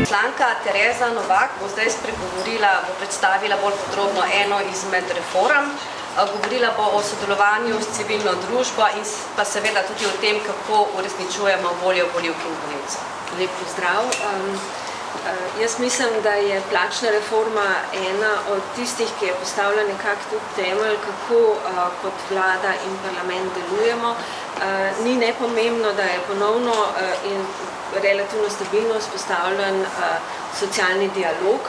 Poslanka Tereza Novak bo zdaj bo predstavila bolj podrobno eno izmed reform. Govorila bo o sodelovanju s civilno družbo in pa seveda tudi o tem, kako uresničujemo voljo volivk in volivcev. Lep pozdrav. Jaz mislim, da je plačna reforma ena od tistih, ki je postavila nekako tudi temelj, kako kot vlada in parlament delujemo. Ni nepomembno, da je ponovno in relativno stabilno vzpostavljen socialni dialog.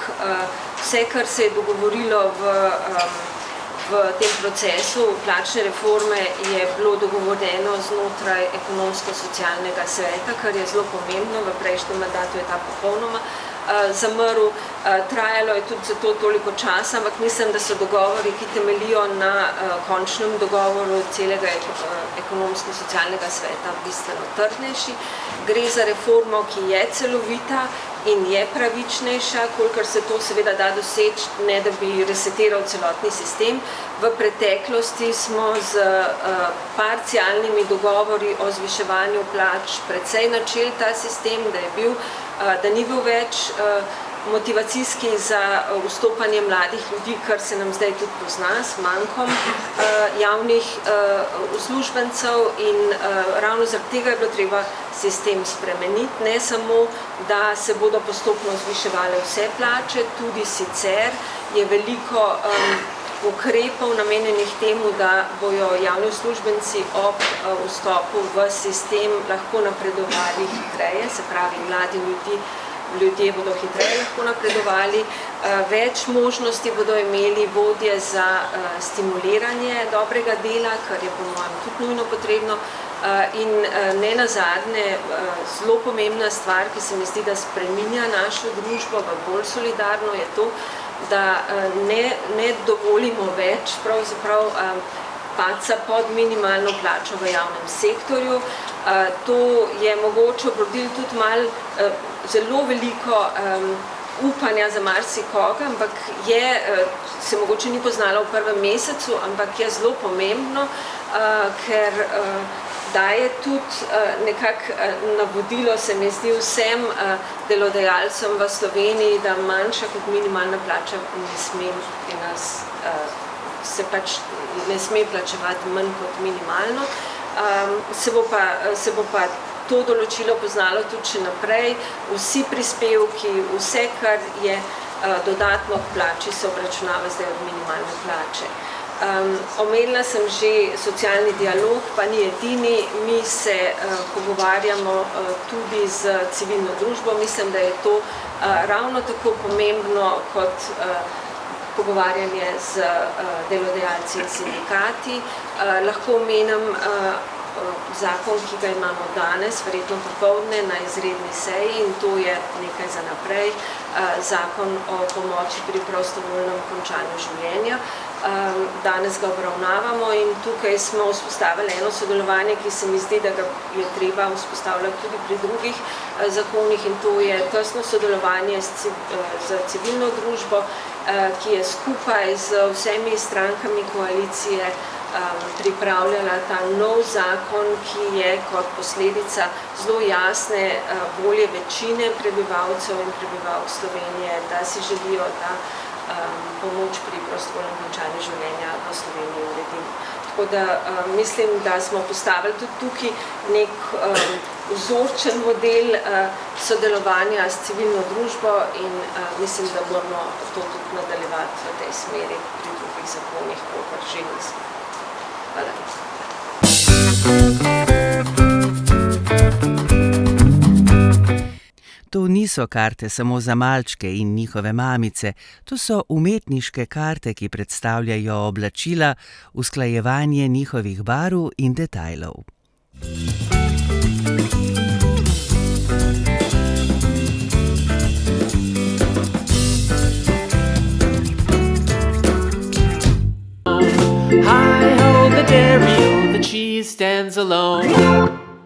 Vse, kar se je dogovorilo v tem procesu plačne reforme, je bilo dogovorjeno znotraj ekonomsko-socialnega sveta, kar je zelo pomembno. V prejšnjem mandatu je ta popolnoma zamrl. Trajalo je tudi zato toliko časa, ampak mislim, da so dogovori, ki temeljijo na končnem dogovoru celega ekonomsko-socialnega sveta, bistveno trdnejši. Gre za reformo, ki je celovita in je pravičnejša, kolikor se to seveda da doseči, ne da bi resetiral celotni sistem. V preteklosti smo z parcialnimi dogovori o zviševanju plač precej načeli ta sistem, da ni bil več motivacijski za vstopanje mladih ljudi, kar se nam zdaj tudi pozna s mankom javnih uslužbencev in ravno zaradi tega je bilo treba sistem spremeniti. Ne samo, da se bodo postopno zviševale vse plače, tudi sicer je veliko ukrepov namenjenih temu, da bojo javni uslužbenci ob vstopu v sistem lahko napredovali hitreje, se pravi mladi ljudje bodo hitreje lahko napredovali, več možnosti bodo imeli vodje za stimuliranje dobrega dela, kar je po mojem tudi nujno potrebno. In ne nazadnje, zelo pomembna stvar, ki se mi zdi, da spreminja našo družbo v bolj solidarno, je to, da ne dovolimo več pravzaprav padca pod minimalno plačo v javnem sektorju. To je mogoče obrodilo tudi malo zelo veliko upanja za marsikoga, ampak se mogoče ni poznalo v prvem mesecu, ampak je zelo pomembno, ker daje tudi nekako navodilo, se mi zdi vsem delodajalcem v Sloveniji, da manjša kot minimalna plača ne sme pri nas, se pač ne sme plačevati manj kot minimalno. Se bo pa to določilo poznalo tudi še naprej. Vsi prispevki, vse, kar je dodatno k plači, se obračunava zdaj od minimalne plače. Omenila sem že socialni dialog, pa ni edini. Mi se pogovarjamo tudi z civilno družbo. Mislim, da je to ravno tako pomembno kot pogovarjanje z delodajalci in sindikati. Lahko omenim zakon, ki ga imamo danes, verjetno popoldne na izredni seji, in to je nekaj za naprej, zakon o pomoči pri prostovoljnem končanju življenja. Danes ga obravnavamo in tukaj smo vzpostavili eno sodelovanje, ki se mi zdi, da ga je treba vzpostavljati tudi pri drugih zakonih, in to je tesno sodelovanje z civilno družbo, ki je skupaj z vsemi strankami koalicije pripravljala ta nov zakon, ki je kot posledica zelo jasne volje večine prebivalcev in prebivalk Slovenije, da si želijo, da pomoč pri prostovoljnem končanju življenja v Sloveniji uredimo. Tako da mislim, da smo postavili tudi tukaj nek vzorčen model sodelovanja s civilno družbo in mislim, da moramo to tudi nadaljevati v tej smeri pri drugih zakonih, kolikor že nismo. Hvala. To niso karte samo za malčke in njihove mamice, to so umetniške karte, ki predstavljajo oblačila, usklajevanje njihovih barv in detajlov. Hi-ho, the dairy-o, the cheese stands alone.